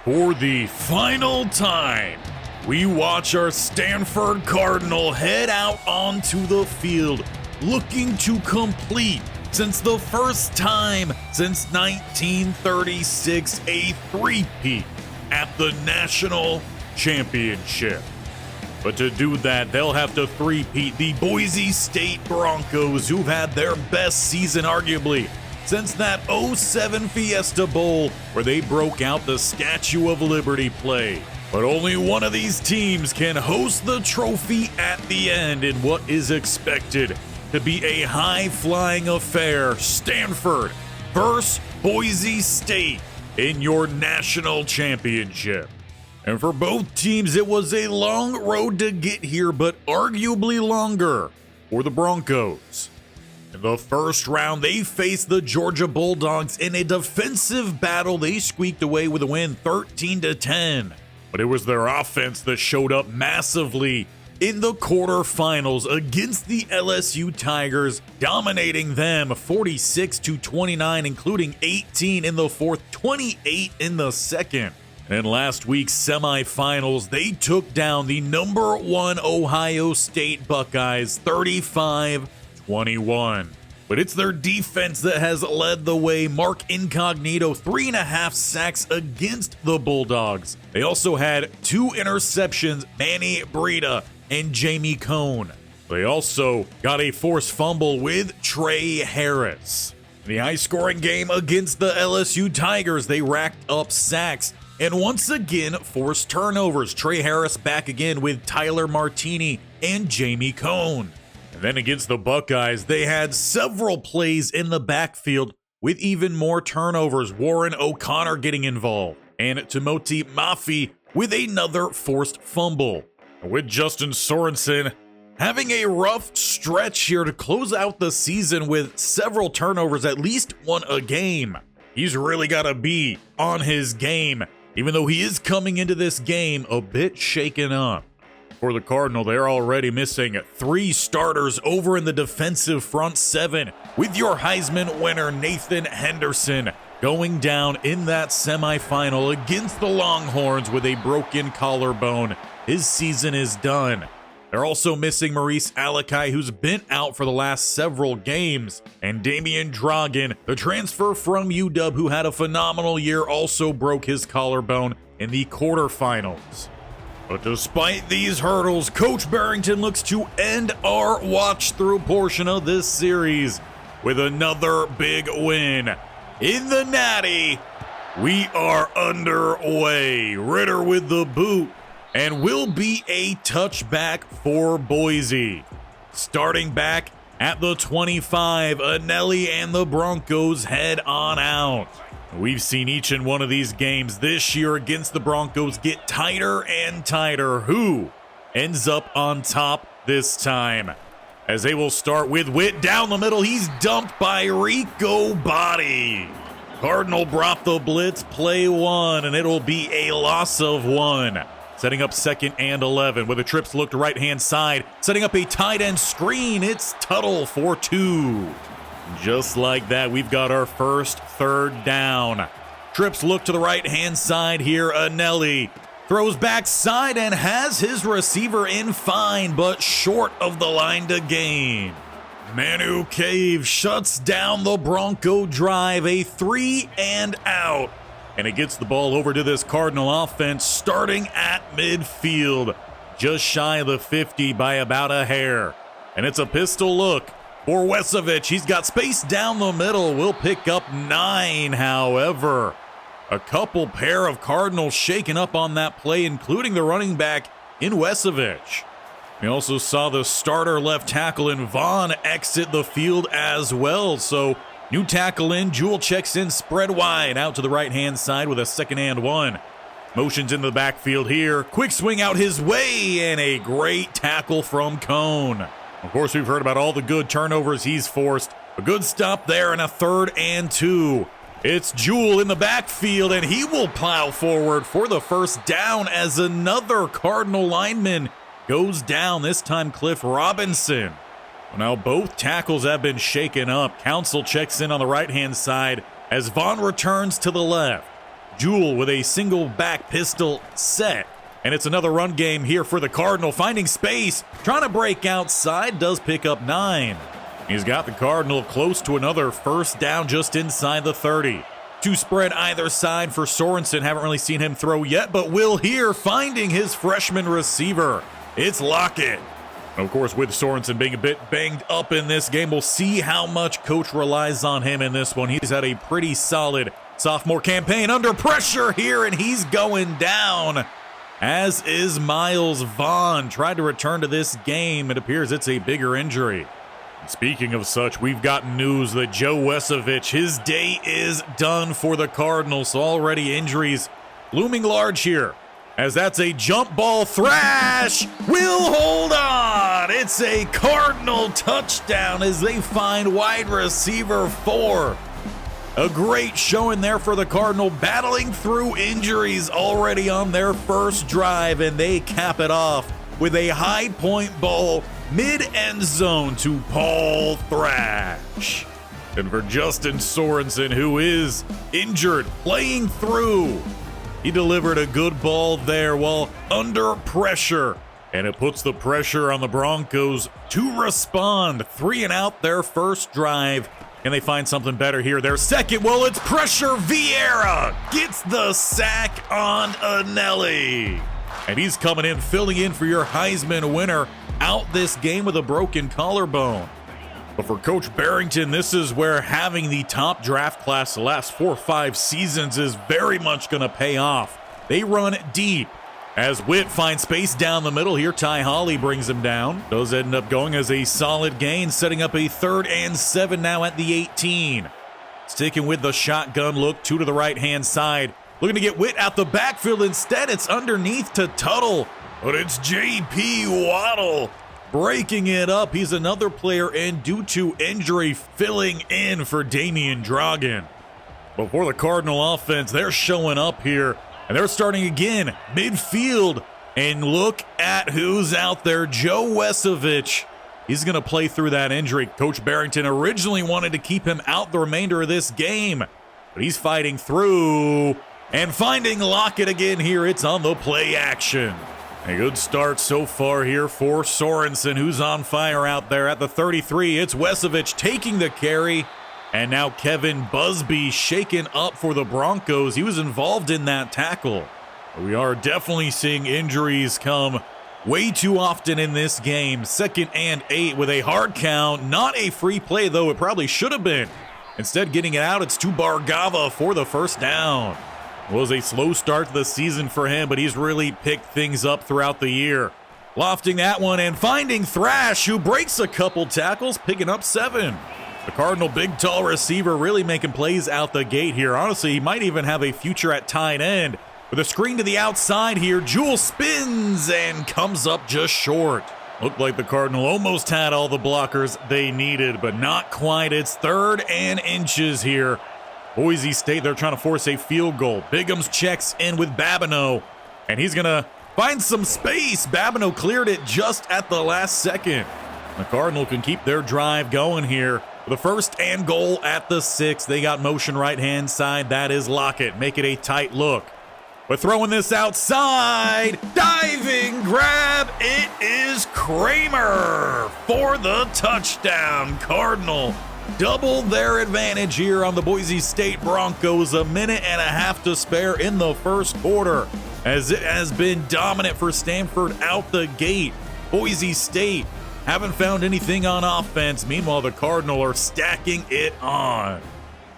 For the final time, we watch our Stanford Cardinal head out onto the field, looking to complete, since the first time since 1936, a three-peat at the National Championship. But to do that, they'll have to three-peat the Boise State Broncos, who've had their best season arguably since that 07 Fiesta Bowl where they broke out the Statue of Liberty play. But only one of these teams can host the trophy at the end in what is expected to be a high-flying affair. Stanford versus Boise State in your national championship. And for both teams, it was a long road to get here, but arguably longer for the Broncos. In the first round, they faced the Georgia Bulldogs in a defensive battle. They squeaked away with a win 13-10. But it was their offense that showed up massively in the quarterfinals against the LSU Tigers, dominating them 46-29, including 18 in the fourth, 28 in the second. In last week's semifinals, they took down the number one Ohio State Buckeyes 35-21. But it's their defense that has led the way. Mark Incognito, 3.5 sacks against the Bulldogs. They also had 2 interceptions, Manny Breida and Jamie Cohn. They also got a forced fumble with Trey Harris. In the high-scoring game against the LSU Tigers, they racked up sacks and once again forced turnovers. Trey Harris back again with Tyler Martini and Jamie Cohn. And then against the Buckeyes, they had several plays in the backfield with even more turnovers. Warren O'Connor getting involved and Timothy Mafi with another forced fumble. With Justin Sorensen having a rough stretch here to close out the season with several turnovers, at least one a game. He's really got to be on his game, even though he is coming into this game a bit shaken up. For the Cardinal, they're already missing 3 starters over in the defensive front 7, with your Heisman winner Nathan Henderson going down in that semifinal against the Longhorns with a broken collarbone. His season is done. They're also missing Maurice Alakai, who's been out for the last several games, and Damian Dragan, the transfer from UW, who had a phenomenal year, also broke his collarbone in the quarterfinals. But despite these hurdles, Coach Barrington looks to end our watch-through portion of this series with another big win. In the Natty, we are underway. Ritter with the boot, and will be a touchback for Boise. Starting back at the 25, Anelli and the Broncos head on out. We've seen each and one of these games this year against the Broncos get tighter and tighter. Who ends up on top this time? As they will start with Witt down the middle. He's dumped by Rico Botti. Cardinal brought the blitz, play 1, and it'll be a loss of 1. Setting up 2nd and 11 with the trips looked right-hand side. Setting up a tight end screen. It's Tuttle for 2. Just like that, we've got our first 3rd down. Trips look to the right-hand side here. Anelli throws backside and has his receiver in fine, but short of the line to gain. Manu Cave shuts down the Bronco drive, a 3 and out. And it gets the ball over to this Cardinal offense starting at midfield, just shy of the 50 by about a hair. And it's a pistol look for Wesovich. He's got space down the middle. Will pick up 9, however. A couple pair of Cardinals shaken up on that play, including the running back in Wesovich. We also saw the starter left tackle in Vaughn exit the field as well. So new tackle in, Jewell checks in, spread wide out to the right-hand side with a 2nd and 1. Motions into the backfield here. Quick swing out his way, and a great tackle from Cohn. Of course, we've heard about all the good turnovers he's forced. A good stop there and a 3rd and 2. It's Jewell in the backfield, and he will plow forward for the first down as another Cardinal lineman goes down, this time Cliff Robinson. Now both tackles have been shaken up. Council checks in on the right-hand side as Vaughn returns to the left. Jewell with a single back pistol set. And it's another run game here for the Cardinal, finding space, trying to break outside, does pick up 9. He's got the Cardinal close to another first down just inside the 30. 2 spread either side for Sorensen. Haven't really seen him throw yet, but will here, finding his freshman receiver. It's Lockett. And of course, with Sorensen being a bit banged up in this game, we'll see how much coach relies on him in this one. He's had a pretty solid sophomore campaign under pressure here, and he's going down, as is Miles Vaughn. Tried to return to this game. It appears it's a bigger injury. Speaking of such, we've gotten news that Joe Wesovich, his day is done for the Cardinals. So already injuries looming large here, as that's a jump ball. Thrash will hold on. It's a Cardinal touchdown as they find wide receiver 4. A great showing there for the Cardinal, battling through injuries already on their first drive, and they cap it off with a high point ball mid-end zone to Paul Thrash. And for Justin Sorensen, who is injured, playing through, he delivered a good ball there while under pressure, and it puts the pressure on the Broncos to respond. 3 and out their first drive. And they find something better here. Their second, well, it's pressure. Vieira gets the sack on Anelli. And he's coming in, filling in for your Heisman winner, out this game with a broken collarbone. But for Coach Barrington, this is where having the top draft class the last 4 or 5 seasons is very much going to pay off. They run deep. As Witt finds space down the middle here, Ty Holly brings him down. Those end up going as a solid gain, setting up a 3rd and 7 now at the 18. Sticking with the shotgun look, 2 to the right-hand side. Looking to get Witt out the backfield. Instead, it's underneath to Tuttle. But it's J.P. Waddle breaking it up. He's another player in due to injury, filling in for Damian Dragan. But for the Cardinal offense, they're showing up here. And they're starting again, midfield. And look at who's out there, Joe Wesovich. He's going to play through that injury. Coach Barrington originally wanted to keep him out the remainder of this game, but he's fighting through and finding Lockett again here. It's on the play action. A good start so far here for Sorensen, who's on fire out there at the 33. It's Wesovich taking the carry. And now Kevin Busby shaken up for the Broncos. He was involved in that tackle. We are definitely seeing injuries come way too often in this game. 2nd and 8 with a hard count. Not a free play, though it probably should have been. Instead, getting it out, it's to Bargava for the first down. It was a slow start to the season for him, but he's really picked things up throughout the year. Lofting that one and finding Thrash, who breaks a couple tackles, picking up 7. The Cardinal big, tall receiver really making plays out the gate here. Honestly, he might even have a future at tight end. With a screen to the outside here, Jewell spins and comes up just short. Looked like the Cardinal almost had all the blockers they needed, but not quite. It's 3rd and inches here. Boise State, they're trying to force a field goal. Biggums checks in with Babineau, and he's going to find some space. Babineau cleared it just at the last second. The Cardinal can keep their drive going here. The 1st and goal at the 6. They got motion right-hand side. That is Lockett. Make it a tight look. But throwing this outside. Diving grab. It is Kramer for the touchdown. Cardinal double their advantage here on the Boise State Broncos. 1.5 minutes to spare in the first quarter, as it has been dominant for Stanford out the gate. Boise State haven't found anything on offense. Meanwhile, the Cardinal are stacking it on.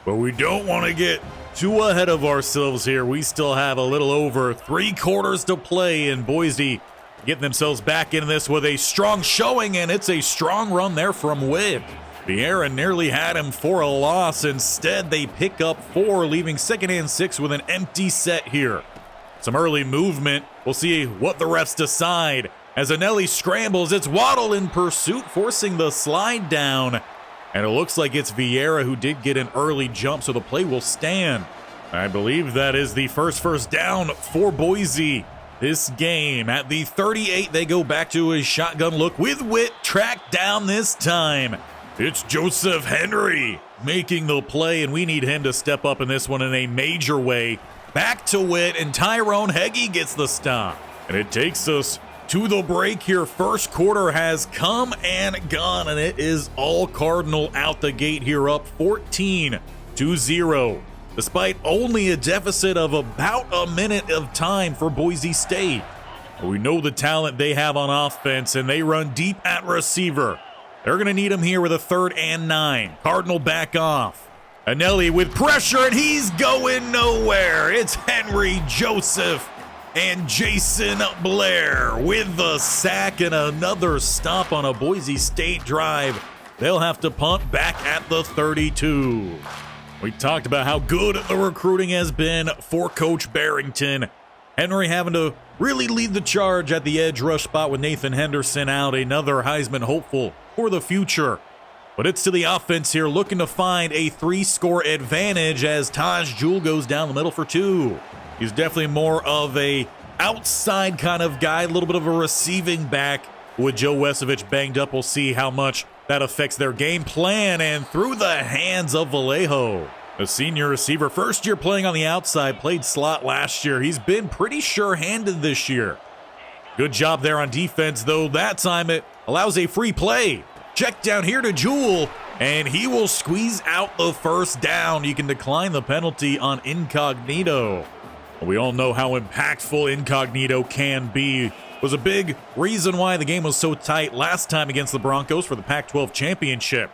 But we don't want to get too ahead of ourselves here. We still have a little over 3 quarters to play, and Boise getting themselves back into this with a strong showing, and it's a strong run there from Witt. Vieira nearly had him for a loss. Instead, they pick up 4, leaving 2nd and 6 with an empty set here. Some early movement. We'll see what the refs decide. As Anelli scrambles, it's Waddle in pursuit, forcing the slide down. And it looks like it's Vieira who did get an early jump, so the play will stand. I believe that is the first down for Boise this game. At the 38, they go back to a shotgun look with Witt tracked down this time. It's Joseph Henry making the play, and we need him to step up in this one in a major way. back to Witt, and Tyrone Heggie gets the stop. And it takes us to the break here. First quarter has come and gone, and it is all Cardinal out the gate here, up 14-0, despite only a deficit of about a minute of time for Boise State. We know the talent they have on offense, and they run deep at receiver. They're going to need him here with a 3rd and 9. Cardinal back off. Anelli with pressure, and he's going nowhere. It's Henry Joseph and Jason Blair with the sack and another stop on a Boise State drive. They'll have to punt back at the 32. We talked about how good the recruiting has been for Coach Barrington. Henry having to really lead the charge at the edge rush spot with Nathan Henderson out, another Heisman hopeful for the future. But it's to the offense here, looking to find a 3-score advantage as Taj Jewell goes down the middle for 2. He's definitely more of a outside kind of guy, a little bit of a receiving back. With Joe Wesovich banged up, we'll see how much that affects their game plan, and through the hands of Vallejo. A senior receiver, first year playing on the outside, played slot last year. He's been pretty sure-handed this year. Good job there on defense, though. That time it allows a free play. Check down here to Jewell, and he will squeeze out the first down. You can decline the penalty on Incognito. We all know how impactful Incognito can be. It was a big reason why the game was so tight last time against the Broncos for the Pac-12 Championship.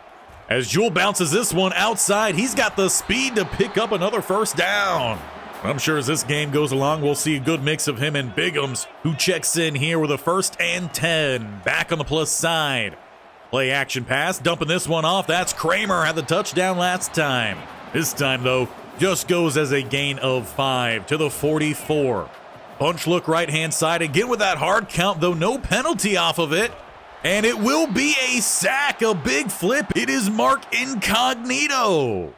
As Jewell bounces this one outside, he's got the speed to pick up another first down. I'm sure as this game goes along, we'll see a good mix of him and Biggums, who checks in here with a 1st and 10. Back on the plus side. Play action pass, dumping this one off. That's Kramer, had the touchdown last time. This time, though, just goes as a gain of 5 to the 44. Punch look right-hand side again with that hard count, though no penalty off of it. And it will be a sack, a big flip. It is Mark Incognito.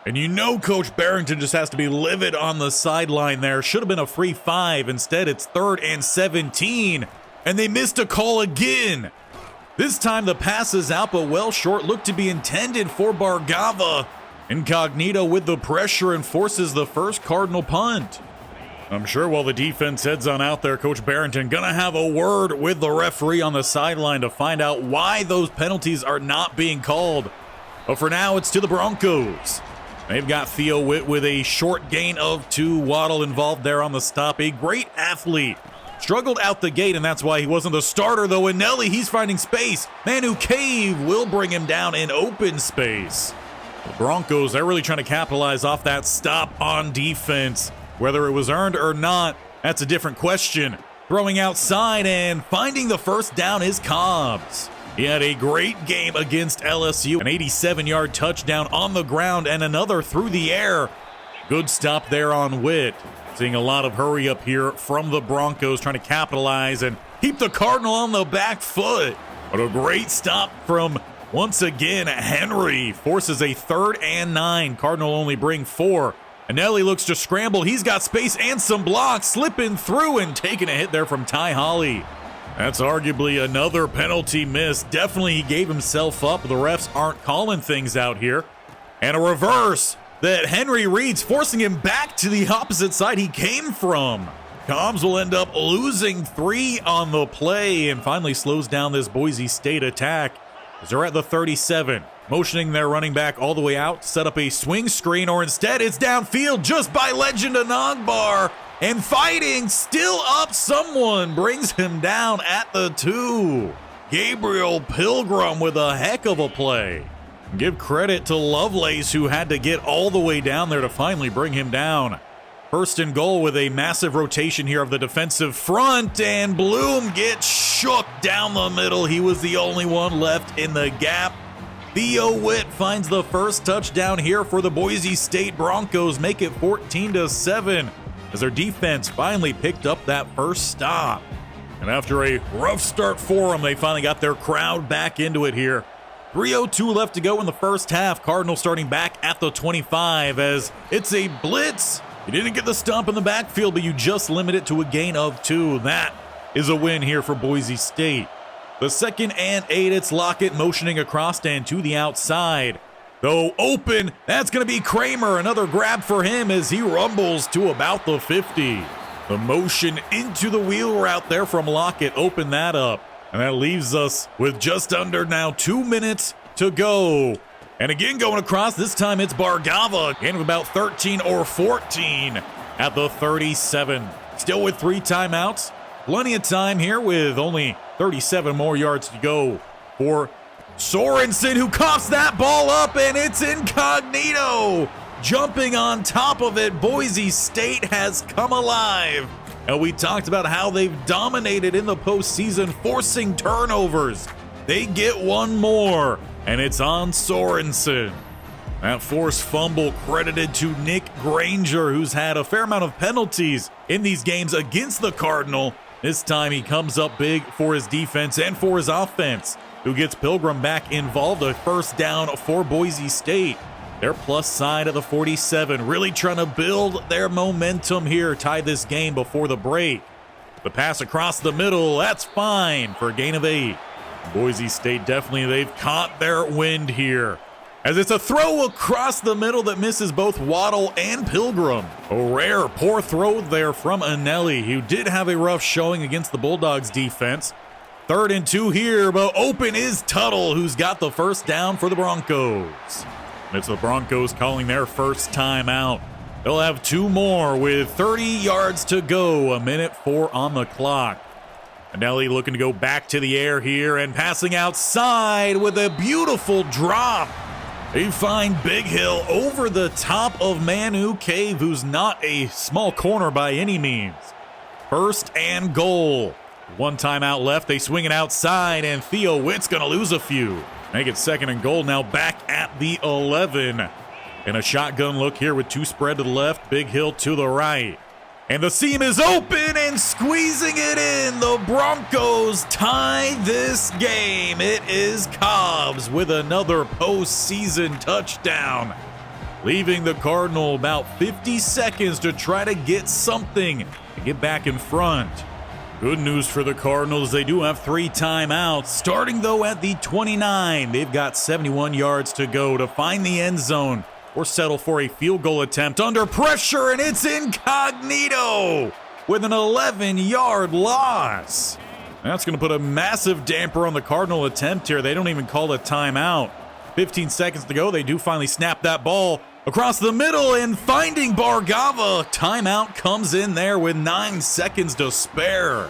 And you know Coach Barrington just has to be livid on the sideline there. Should have been a free 5. Instead, it's 3rd and 17. And they missed a call again. This time the pass is out, but well short. Looked to be intended for Bargava. Incognito with the pressure and forces the first Cardinal punt. I'm sure while the defense heads on out there, Coach Barrington gonna have a word with the referee on the sideline to find out why those penalties are not being called. But for now, it's to the Broncos. They've got Theo Witt with a short gain of 2. Waddle involved there on the stop. A great athlete. Struggled out the gate, and that's why he wasn't the starter, though. And Nelly, he's finding space. Manu Cave will bring him down in open space. The Broncos, they're really trying to capitalize off that stop on defense. Whether it was earned or not, that's a different question. Throwing outside and finding the first down is Cobbs. He had a great game against LSU. An 87-yard touchdown on the ground and another through the air. Good stop there on Witt. Seeing a lot of hurry up here from the Broncos, trying to capitalize and keep the Cardinal on the back foot. But a great stop from, once again, Henry. Forces a 3rd and 9. Cardinal only bring 4. Anelli looks to scramble. He's got space and some blocks, slipping through and taking a hit there from Ty Holly. That's arguably another penalty miss. Definitely he gave himself up. The refs aren't calling things out here. And a reverse that Henry reads, forcing him back to the opposite side he came from. Cobbs will end up losing 3 on the play and finally slows down this Boise State attack as they're at the 37. Motioning their running back all the way out, set up a swing screen, or instead it's downfield just by Legend Anagbar. And fighting, still up, someone brings him down at the 2. Gabriel Pilgrim with a heck of a play. Give credit to Lovelace, who had to get all the way down there to finally bring him down. 1st and goal with a massive rotation here of the defensive front, and Bloom gets shook down the middle. He was the only one left in the gap. Theo Witt finds the first touchdown here for the Boise State Broncos, make it 14-7 as their defense finally picked up that first stop. And after a rough start for them, they finally got their crowd back into it here. 3:02 left to go in the first half. Cardinals starting back at the 25 as it's a blitz. You didn't get the stump in the backfield, but you just limit it to a gain of 2. That is a win here for Boise State. The 2nd and 8, it's Lockett motioning across and to the outside. Though open, that's going to be Kramer. Another grab for him as he rumbles to about the 50. The motion into the wheel route there from Lockett opened that up. And that leaves us with just under now 2 minutes to go. And again going across, this time it's Bargava. Gain of about 13 or 14 at the 37. Still with 3 timeouts. Plenty of time here with only 37 more yards to go for Sorensen, who coughs that ball up, and it's incognito. Jumping on top of it, Boise State has come alive. And we talked about how they've dominated in the postseason, forcing turnovers. They get one more, and it's on Sorensen. That forced fumble credited to Nick Granger, who's had a fair amount of penalties in these games against the Cardinal. This time he comes up big for his defense and for his offense, who gets Pilgrim back involved. A first down for Boise State. Their plus side of the 47, really trying to build their momentum here, tie this game before the break. The pass across the middle, that's fine for a gain of 8. Boise State definitely, they've caught their wind here, as it's a throw across the middle that misses both Waddle and Pilgrim. A rare poor throw there from Anelli, who did have a rough showing against the Bulldogs defense. 3rd and 2 here, but open is Tuttle, who's got the first down for the Broncos. And it's the Broncos calling their first timeout. They'll have 2 more with 30 yards to go, 1:04 on the clock. Anelli looking to go back to the air here and passing outside with a beautiful drop. They find Big Hill over the top of Manu Cave, who's not a small corner by any means. 1st and goal. 1 timeout left. They swing it outside, and Theo Witt's going to lose a few. Make it 2nd and goal now, back at the 11. And a shotgun look here with 2 spread to the left, Big Hill to the right. And the seam is open and squeezing it in. The Broncos tie this game. It is Cobbs with another postseason touchdown, leaving the Cardinal about 50 seconds to try to get something to get back in front. Good news for the Cardinals, they do have 3 timeouts. Starting though at the 29, they've got 71 yards to go to find the end zone or settle for a field goal attempt under pressure, and it's incognito with an 11-yard loss. That's going to put a massive damper on the Cardinal attempt here. They don't even call a timeout. 15 seconds to go. They do finally snap that ball across the middle and finding Bargava. Timeout comes in there with 9 seconds to spare.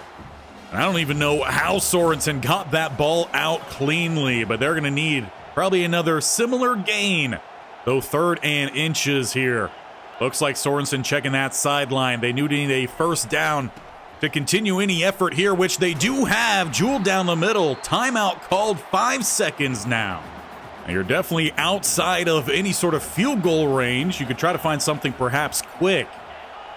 I don't even know how Sorensen got that ball out cleanly, but they're going to need probably another similar gain. Though 3rd and inches here. Looks like Sorensen checking that sideline. They need a first down to continue any effort here, which they do have. Jewel down the middle. Timeout called, 5 seconds now. And you're definitely outside of any sort of field goal range. You could try to find something perhaps quick.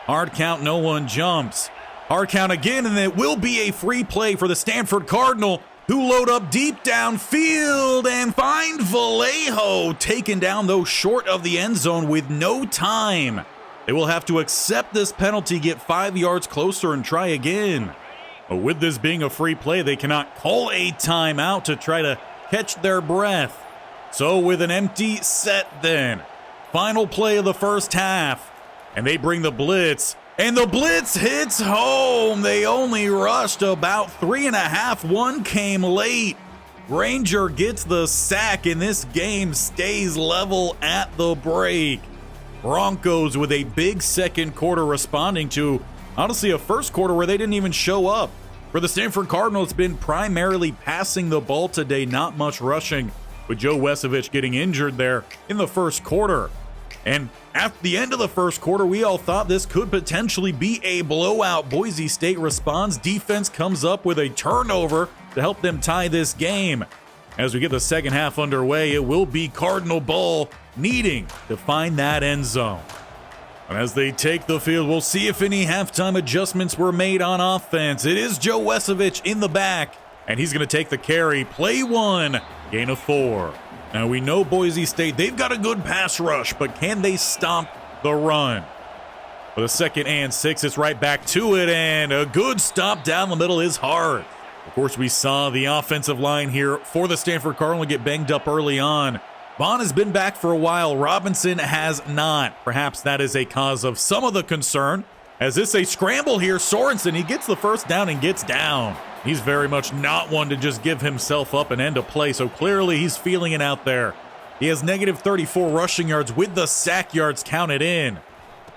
Hard count, no one jumps. Hard count again, and it will be a free play for the Stanford Cardinal, who load up deep downfield and find Vallejo, taken down though short of the end zone with no time. They will have to accept this penalty, get 5 yards closer, and try again. But with this being a free play, they cannot call a timeout to try to catch their breath. So with an empty set then, final play of the first half, and they bring the blitz. And the blitz hits home. They only rushed about 3.5. 1 came late. Granger gets the sack, and this game stays level at the break. Broncos with a big second quarter, responding to, honestly, a first quarter where they didn't even show up. For the Stanford Cardinal, it's been primarily passing the ball today, not much rushing, with Joe Wesovich getting injured there in the first quarter. And at the end of the first quarter, we all thought this could potentially be a blowout. Boise State responds. Defense comes up with a turnover to help them tie this game. As we get the second half underway, it will be Cardinal ball, needing to find that end zone. And as they take the field, we'll see if any halftime adjustments were made on offense. It is Joe Wesovich in the back, and he's going to take the carry. Play 1, gain of 4. Now we know Boise State, they've got a good pass rush, but can they stop the run? For the 2nd and 6, it's right back to it, and a good stop down the middle is hard. Of course, we saw the offensive line here for the Stanford Cardinal get banged up early on. Vaughn has been back for a while. Robinson has not. Perhaps that is a cause of some of the concern. As this a scramble here, Sorensen, he gets the first down and gets down. He's very much not one to just give himself up and end a play, so clearly he's feeling it out there. He has negative 34 rushing yards with the sack yards counted in.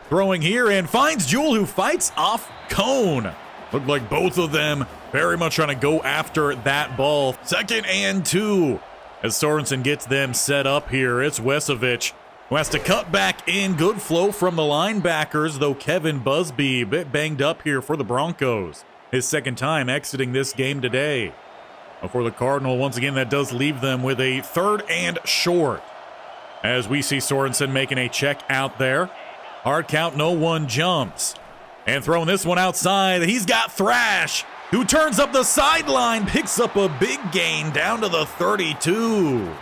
Throwing here and finds Jewell, who fights off Cone. Looked like both of them very much trying to go after that ball. 2nd and 2 as Sorensen gets them set up here. It's Wesovich who has to cut back in. Good flow from the linebackers, though Kevin Busby a bit banged up here for the Broncos. His 2nd time exiting this game today. For the Cardinal, once again, that does leave them with a 3rd and short. As we see Sorensen making a check out there. Hard count, no one jumps. And throwing this one outside, he's got Thrash, who turns up the sideline, picks up a big gain down to the 32.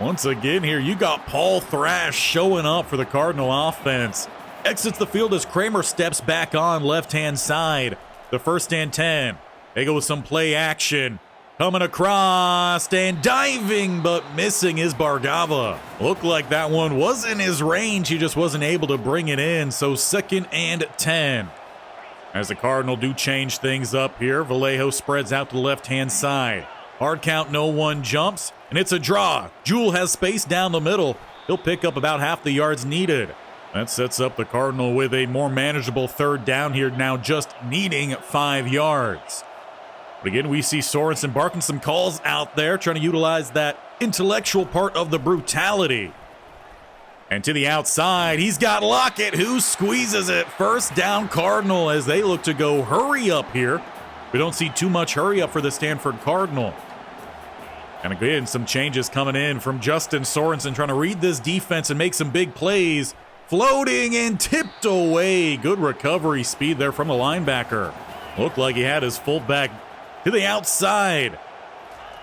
Once again here, you got Paul Thrash showing up for the Cardinal offense. Exits the field as Kramer steps back on left-hand side. The 1st and 10. They go with some play action. Coming across and diving, but missing is Bargava. Looked like that one was in his range. He just wasn't able to bring it in. So 2nd and 10. As the Cardinal do change things up here, Vallejo spreads out to the left-hand side. Hard count, no one jumps, and it's a draw. Jewell has space down the middle. He'll pick up about half the yards needed. That sets up the Cardinal with a more manageable 3rd down here, now just needing 5 yards. But again, we see Sorensen barking some calls out there, trying to utilize that intellectual part of the brutality. And to the outside, he's got Lockett, who squeezes it. 1st down Cardinal as they look to go hurry up here. We don't see too much hurry up for the Stanford Cardinal. And again, some changes coming in from Justin Sorensen, trying to read this defense and make some big plays. Floating and tipped away. Good recovery speed there from the linebacker. Looked like he had his fullback to the outside.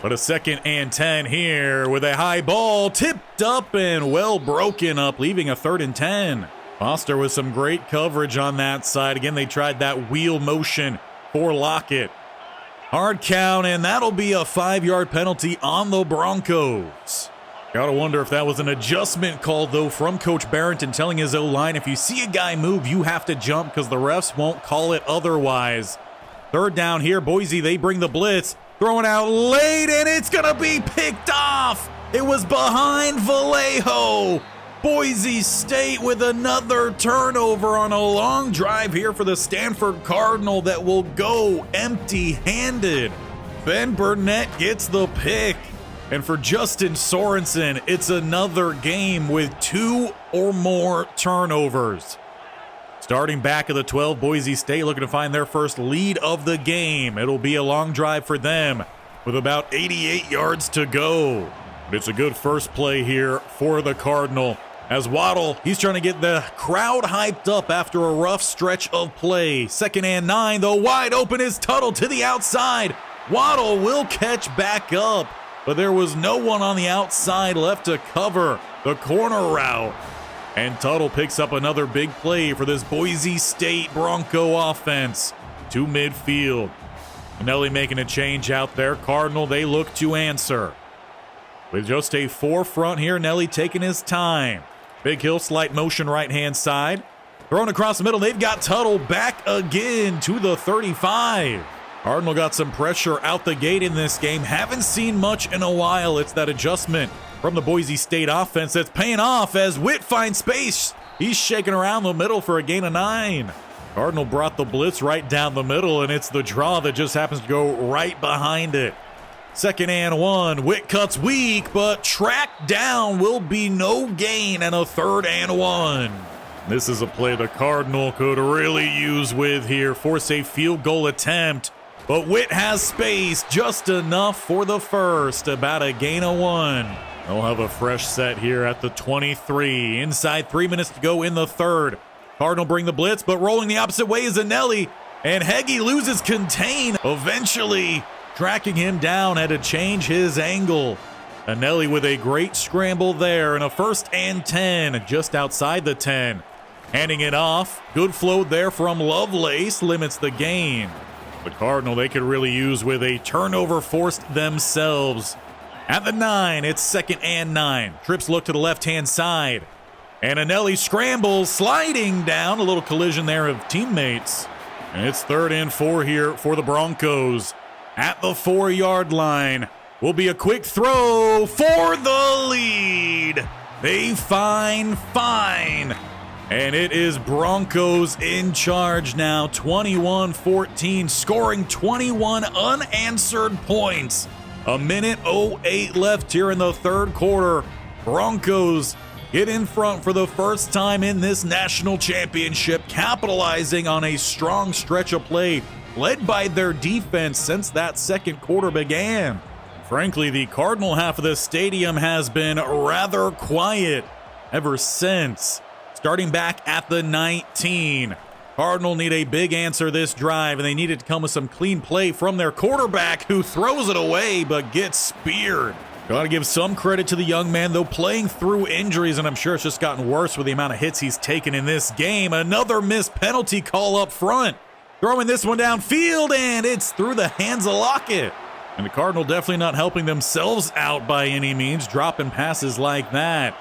But a 2nd and 10 here with a high ball tipped up and well broken up, leaving a 3rd and 10. Foster with some great coverage on that side. Again, they tried that wheel motion for Lockett. Hard count, and that'll be a 5-yard penalty on the Broncos. Gotta wonder if that was an adjustment call, though, from Coach Barrington telling his O-line, if you see a guy move, you have to jump because the refs won't call it otherwise. 3rd down here, Boise, they bring the blitz. Throwing out late, and it's going to be picked off. It was behind Vallejo. Boise State with another turnover on a long drive here for the Stanford Cardinal that will go empty-handed. Ben Burnett gets the pick. And for Justin Sorensen, it's another game with 2 or more turnovers. Starting back at the 12, Boise State looking to find their first lead of the game. It'll be a long drive for them with about 88 yards to go. But it's a good first play here for the Cardinal. As Waddle, he's trying to get the crowd hyped up after a rough stretch of play. 2nd and 9, though wide open is Tuttle to the outside. Waddle will catch back up, but there was no one on the outside left to cover the corner route. And Tuttle picks up another big play for this Boise State Bronco offense to midfield. Nelly making a change out there. Cardinal, they look to answer. With just a 4 front here, Nelly taking his time. Big Hill, slight motion right-hand side. Thrown across the middle, they've got Tuttle back again to the 35. Cardinal got some pressure out the gate in this game. Haven't seen much in a while. It's that adjustment from the Boise State offense that's paying off as Witt finds space. He's shaking around the middle for a gain of 9. Cardinal brought the blitz right down the middle, and it's the draw that just happens to go right behind it. 2nd and 1. Witt cuts weak, but tracked down will be no gain, and a 3rd and 1. This is a play the Cardinal could really use with here. Force a field goal attempt, but Witt has space, just enough for the first, about a gain of 1. They'll have a fresh set here at the 23. Inside 3 minutes to go in the 3rd. Cardinal bring the blitz, but rolling the opposite way is Anelli, and Heggie loses contain. Eventually, tracking him down, had to change his angle. Anelli with a great scramble there, and a 1st and 10 just outside the 10. Handing it off. Good flow there from Lovelace, limits the gain. The Cardinal, they could really use with a turnover forced themselves. At the 9, it's 2nd and 9. Trips look to the left-hand side. And Anelli scrambles, sliding down. A little collision there of teammates. And it's 3rd and 4 here for the Broncos. At the 4-yard line will be a quick throw for the lead. They find fine. And it is Broncos in charge now, 21-14, scoring 21 unanswered points. A minute 08 left here in the 3rd quarter. Broncos get in front for the first time in this national championship, capitalizing on a strong stretch of play led by their defense since that 2nd quarter began. Frankly, the Cardinal half of the stadium has been rather quiet ever since. Starting back at the 19. Cardinal need a big answer this drive, and they needed to come with some clean play from their quarterback, who throws it away but gets speared. Got to give some credit to the young man, though, playing through injuries, and I'm sure it's just gotten worse with the amount of hits he's taken in this game. Another missed penalty call up front. Throwing this one downfield, and it's through the hands of Lockett. And the Cardinal definitely not helping themselves out by any means, dropping passes like that.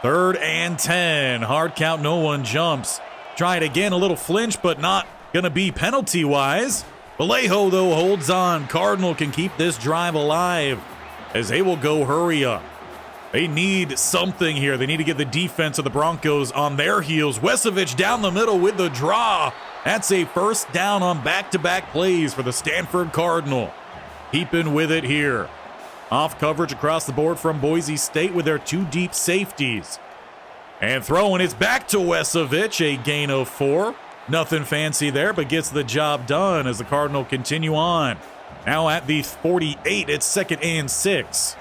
3rd and 10. Hard count, no one jumps. Try it again, a little flinch, but not going to be penalty-wise. Vallejo, though, holds on. Cardinal can keep this drive alive as they will go hurry up. They need something here. They need to get the defense of the Broncos on their heels. Wesovich down the middle with the draw. That's a 1st down on back-to-back plays for the Stanford Cardinal. Keeping with it here. Off coverage across the board from Boise State with their 2 deep safeties. And throwing, it's back to Wesovich, a gain of 4. Nothing fancy there, but gets the job done as the Cardinal continue on. Now at the 48, it's 2nd and 6.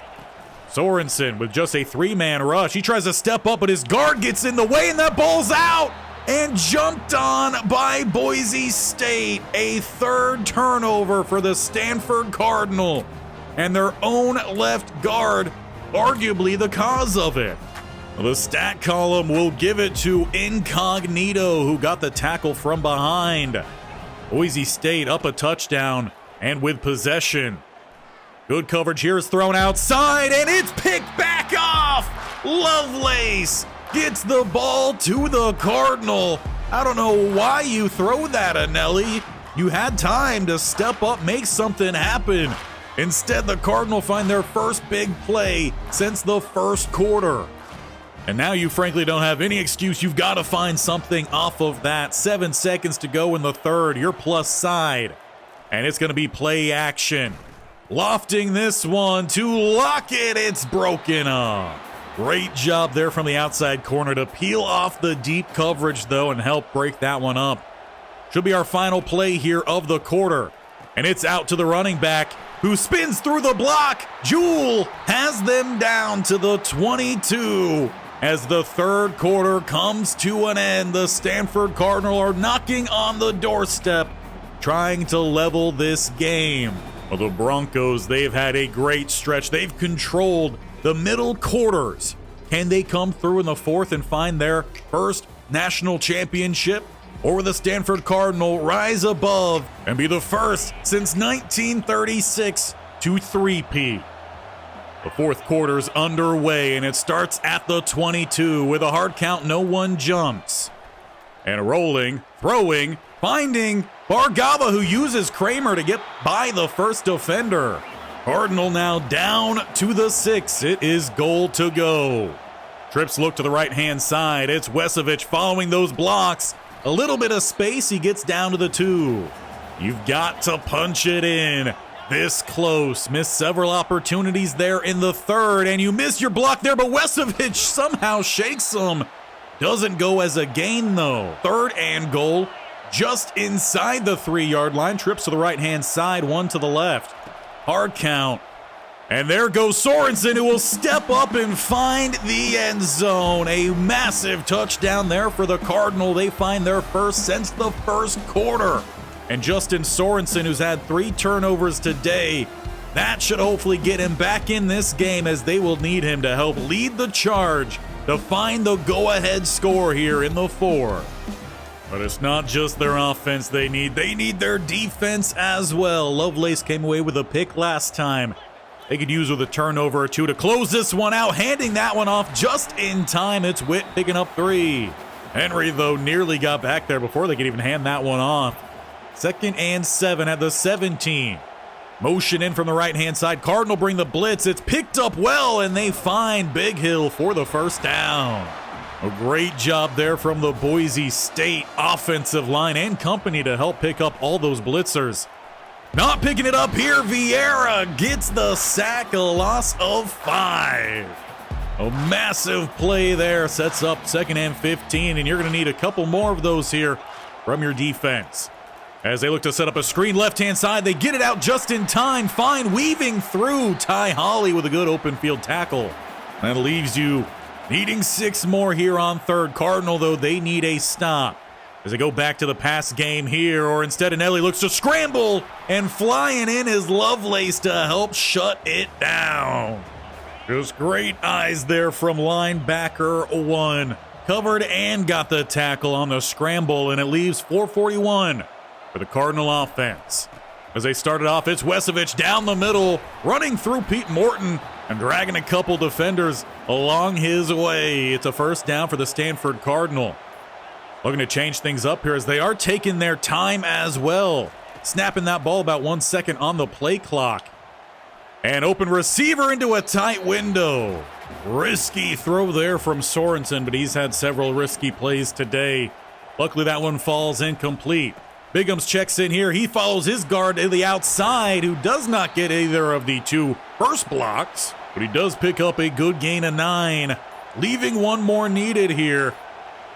Sorensen with just a 3-man rush. He tries to step up, but his guard gets in the way, and that ball's out and jumped on by Boise State. A 3rd turnover for the Stanford Cardinal. And their own left guard, arguably the cause of it. The stat column will give it to Incognito, who got the tackle from behind. Boise State up a touchdown and with possession. Good coverage here is thrown outside, and it's picked back off. Lovelace gets the ball to the Cardinal. I don't know why you throw that, Anelli. You had time to step up, make something happen. Instead, the Cardinal find their first big play since the 1st quarter. And now you frankly don't have any excuse. You've got to find something off of that. 7 seconds to go in the 3rd. Your plus side. And it's going to be play action. Lofting this one to Lockett. It's broken up. Great job there from the outside corner to peel off the deep coverage, though, and help break that one up. Should be our final play here of the quarter. And it's out to the running back, who spins through the block. Jewell has them down to the 22. As the 3rd quarter comes to an end, the Stanford Cardinal are knocking on the doorstep, trying to level this game. Well, the Broncos, they've had a great stretch. They've controlled the middle quarters. Can they come through in the 4th and find their first national championship? Or will the Stanford Cardinal rise above and be the first since 1936 to three-peat? The 4th quarter's underway, and it starts at the 22 with a hard count, no one jumps. And rolling, throwing, finding Bargava, who uses Kramer to get by the first defender. Cardinal now down to the 6. It is goal to go. Trips look to the right-hand side. It's Wesovich following those blocks. A little bit of space, he gets down to the 2. You've got to punch it in. This close. Missed several opportunities there in the 3rd, and you missed your block there, but Wesovich somehow shakes him. Doesn't go as a gain, though. 3rd and goal, just inside the 3-yard line. Trips to the right-hand side, 1 to the left. Hard count. And there goes Sorensen, who will step up and find the end zone. A massive touchdown there for the Cardinal. They find their first since the 1st quarter. And Justin Sorensen, who's had 3 turnovers today, that should hopefully get him back in this game, as they will need him to help lead the charge to find the go-ahead score here in the 4th. But it's not just their offense they need their defense as well. Lovelace came away with a pick last time. they could use with a turnover or two to close this one out, handing that one off just in time. It's Witt picking up 3. Henry, though, nearly got back there before they could even hand that one off. 2nd and 7 at the 17. Motion in from the right-hand side. Cardinal bring the blitz. It's picked up well, and they find Big Hill for the first down. A great job there from the Boise State offensive line and company to help pick up all those blitzers. Not picking it up here, Vieira gets the sack, a loss of 5. A massive play there sets up 2nd and 15, and you're going to need a couple more of those here from your defense. As they look to set up a screen left-hand side, they get it out just in time. Fine weaving through Ty Holly with a good open field tackle. That leaves you needing 6 more here on 3rd. Cardinal, though, they need a stop as they go back to the pass game here, or instead Anelli looks to scramble, and flying in is Lovelace to help shut it down. Just great eyes there from linebacker 1. Covered and got the tackle on the scramble, and it leaves 4:41 for the Cardinal offense. As they started off, it's Wesovich down the middle, running through Pete Morton and dragging a couple defenders along his way. It's a first down for the Stanford Cardinal. Looking to change things up here as they are taking their time as well. Snapping that ball about 1 second on the play clock. And open receiver into a tight window. Risky throw there from Sorensen, but he's had several risky plays today. Luckily that one falls incomplete. Bigums checks in here. He follows his guard to the outside, who does not get either of the 2 first blocks, but he does pick up a good gain of 9, leaving 1 more needed here.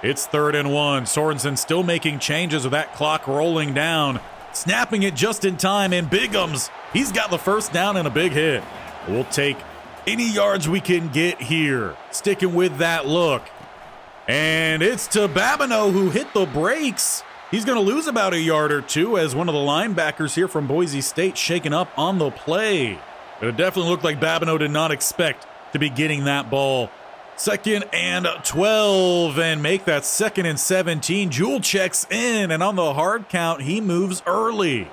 It's 3rd and 1. Sorensen still making changes with that clock rolling down, snapping it just in time, and Bigums, he's got the first down and a big hit. We'll take any yards we can get here, sticking with that look. And it's to Babineau, who hit the brakes. He's going to lose about a yard or 2 as one of the linebackers here from Boise State shaken up on the play. But it definitely looked like Babineau did not expect to be getting that ball. 2nd and 12, and make that 2nd and 17. Jewell checks in, and on the hard count, he moves early.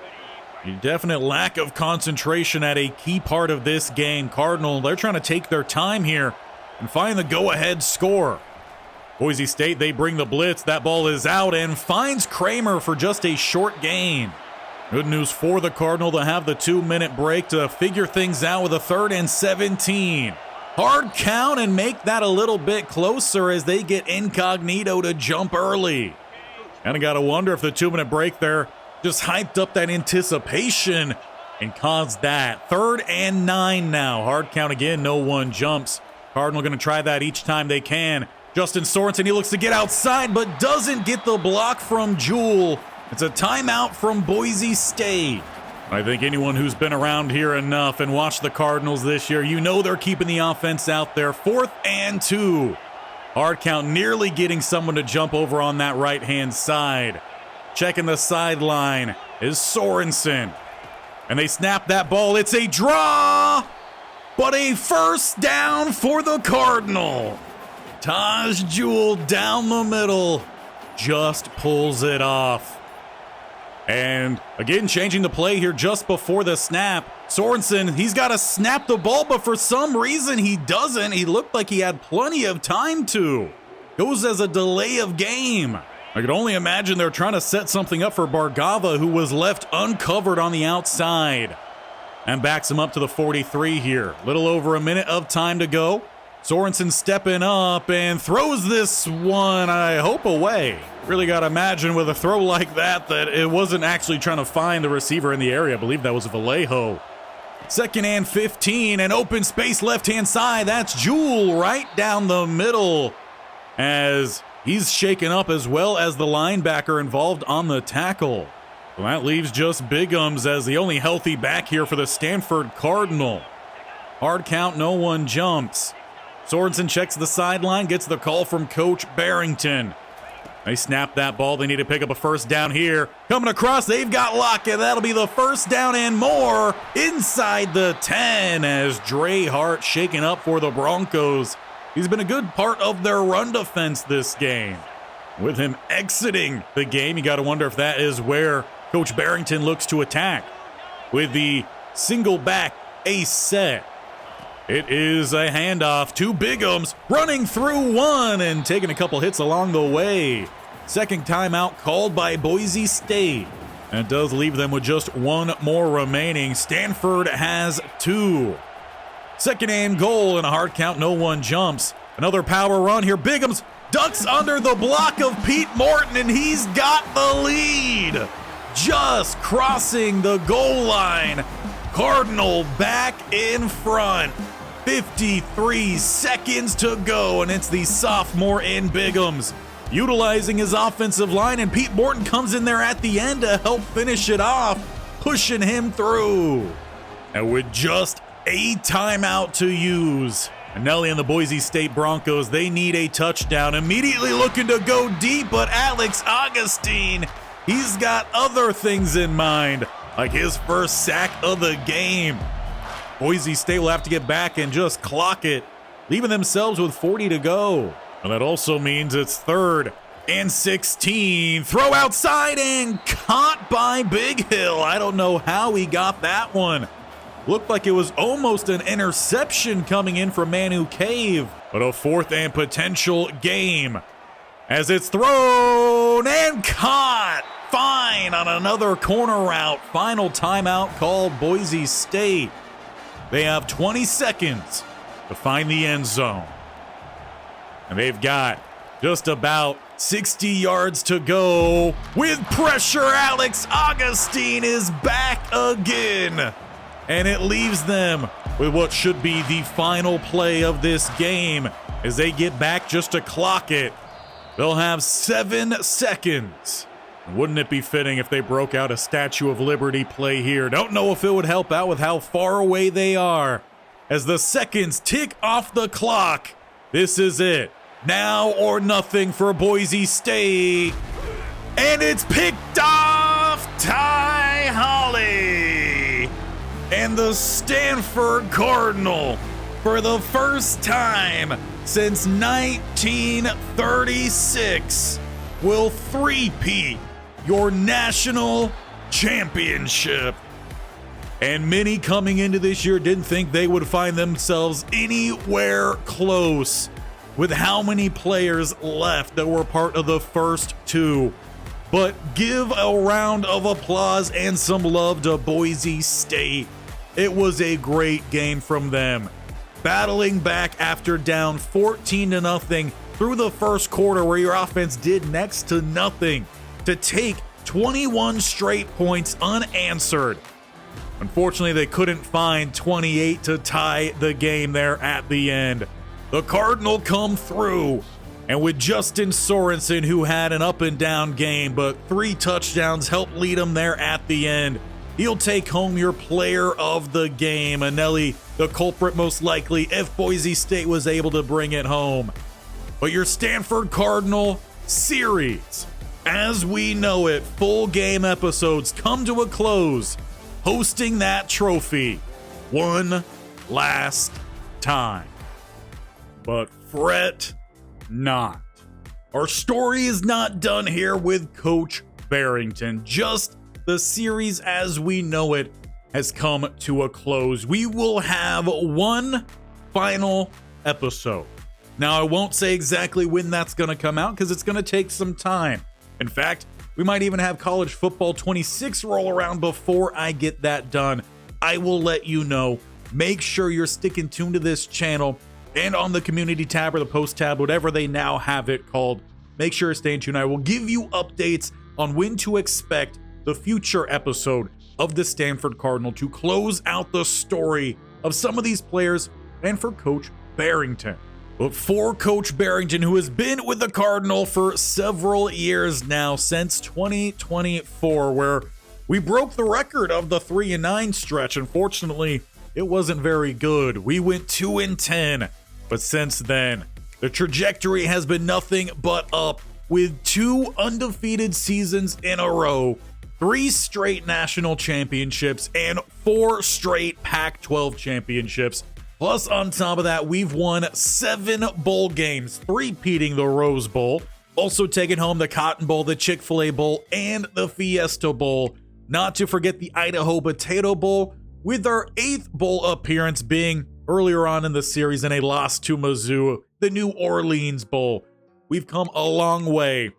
A definite lack of concentration at a key part of this game. Cardinal, they're trying to take their time here and find the go-ahead score. Boise State, they bring the blitz. That ball is out and finds Kramer for just a short gain. Good news for the Cardinal to have the 2-minute break to figure things out with a 3rd and 17. Hard count and make that a little bit closer as they get Incognito to jump early. Kind of got to wonder if the 2-minute break there just hyped up that anticipation and caused that. 3rd and 9 now. Hard count again, no one jumps. Cardinal going to try that each time they can. Justin Sorensen, he looks to get outside, but doesn't get the block from Jewell. It's a timeout from Boise State. I think anyone who's been around here enough and watched the Cardinals this year, you know they're keeping the offense out there. 4th and 2. Hard count, nearly getting someone to jump over on that right-hand side. Checking the sideline is Sorensen. And they snap that ball. It's a draw, but a first down for the Cardinal. Taj Jewell down the middle, just pulls it off. And again, changing the play here just before the snap. Sorensen, he's got to snap the ball, but for some reason he doesn't. He looked like he had plenty of time to. Goes as a delay of game. I could only imagine they're trying to set something up for Bargava, who was left uncovered on the outside. And backs him up to the 43 here. Little over a minute of time to go. Sorensen stepping up and throws this one, I hope, away. Really got to imagine with a throw like that it wasn't actually trying to find the receiver in the area. I believe that was Vallejo. 2nd and 15, and open space left-hand side. That's Jewell right down the middle as he's shaken up, as well as the linebacker involved on the tackle. Well, that leaves just Bigums as the only healthy back here for the Stanford Cardinal. Hard count, no one jumps. Sorensen checks the sideline, gets the call from Coach Barrington. They snap that ball. They need to pick up a first down here. Coming across, they've got Lockett. That'll be the first down and more inside the 10 as Dre Hart shaken up for the Broncos. He's been a good part of their run defense this game. With him exiting the game, you got to wonder if that is where Coach Barrington looks to attack. With the single back a set. It is a handoff to Bigums, running through one and taking a couple hits along the way. Second timeout called by Boise State. And it does leave them with just one more remaining. Stanford has 2. Second and goal in a hard count, no one jumps. Another power run here. Bigums ducks under the block of Pete Morton, and he's got the lead. Just crossing the goal line. Cardinal back in front. 53 seconds to go, and it's the sophomore in Bigums utilizing his offensive line, and Pete Morton comes in there at the end to help finish it off, pushing him through. And with just a timeout to use, Nelly and the Boise State Broncos, they need a touchdown. Immediately looking to go deep, but Alex Augustine, he's got other things in mind, like his first sack of the game. Boise State will have to get back and just clock it, leaving themselves with 40 to go. And that also means it's 3rd and 16. Throw outside and caught by Big Hill. I don't know how he got that one. Looked like it was almost an interception coming in from Manu Cave, but a 4th and potential game as it's thrown and caught. Fine on another corner route. Final timeout called Boise State. They have 20 seconds to find the end zone. And they've got just about 60 yards to go. With pressure, Alex Augustine is back again. And it leaves them with what should be the final play of this game as they get back just to clock it. They'll have 7 seconds. Wouldn't it be fitting if they broke out a Statue of Liberty play here? Don't know if it would help out with how far away they are. As the seconds tick off the clock, this is it. Now or nothing for Boise State. And it's picked off Ty Holly. And the Stanford Cardinal, for the first time since 1936, will three-peat your national championship. And many coming into this year didn't think they would find themselves anywhere close with how many players left that were part of the first 2. But give a round of applause and some love to Boise State. It was a great game from them, battling back after down 14-0 through the first quarter, where your offense did next to nothing, to take 21 straight points unanswered. Unfortunately, they couldn't find 28 to tie the game there at the end. The Cardinal come through, and with Justin Sorensen, who had an up-and-down game, but 3 touchdowns helped lead him there at the end. He'll take home your player of the game. Anelli, the culprit most likely, if Boise State was able to bring it home. But your Stanford Cardinal series, as we know it, full game episodes come to a close, hosting that trophy one last time. But fret not. Our story is not done here with Coach Barrington. Just the series as we know it has come to a close. We will have one final episode. Now, I won't say exactly when that's going to come out because it's going to take some time. In fact, we might even have college football 26 roll around before I get that done. I will let you know. Make sure you're sticking tuned to this channel and on the community tab or the post tab, whatever they now have it called. Make sure you're staying tuned. I will give you updates on when to expect the future episode of the Stanford Cardinal to close out the story of some of these players and for Coach Barrington. But for Coach Barrington, who has been with the Cardinal for several years now, since 2024, where we broke the record of the 3-9 stretch. Unfortunately, it wasn't very good. We went 2-10, but since then, the trajectory has been nothing but up, with 2 undefeated seasons in a row, 3 straight national championships, and 4 straight Pac-12 championships. Plus, on top of that, we've won 7 bowl games, three-peating the Rose Bowl, also taking home the Cotton Bowl, the Chick-fil-A Bowl, and the Fiesta Bowl. Not to forget the Idaho Potato Bowl, with our 8th bowl appearance being earlier on in the series in a loss to Mizzou, the New Orleans Bowl. We've come a long way.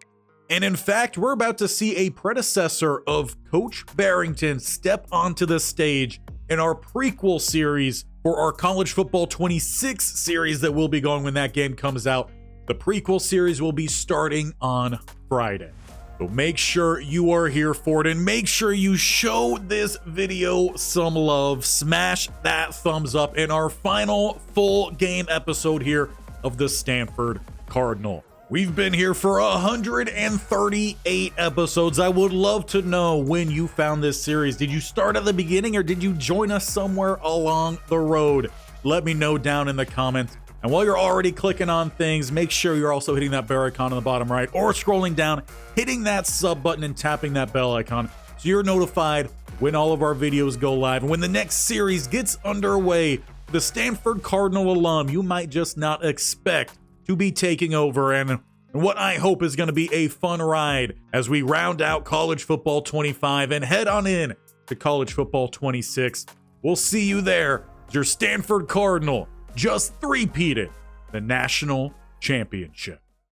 And in fact, we're about to see a predecessor of Coach Barrington step onto the stage in our prequel series for our College Football 26 series that will be going when that game comes out. The prequel series will be starting on Friday. So make sure you are here for it, and make sure you show this video some love. Smash that thumbs up in our final full game episode here of the Stanford Cardinal. We've been here for 138 episodes. I would love to know when you found this series. Did you start at the beginning or did you join us somewhere along the road? Let me know down in the comments. And while you're already clicking on things, make sure you're also hitting that bell icon on the bottom right or scrolling down, hitting that sub button and tapping that bell icon so you're notified when all of our videos go live. And when the next series gets underway, the Stanford Cardinal alum you might just not expect to be taking over, and what I hope is going to be a fun ride as we round out College Football 25 and head on in to College Football 26. We'll see you there as your Stanford Cardinal just three-peated the national championship.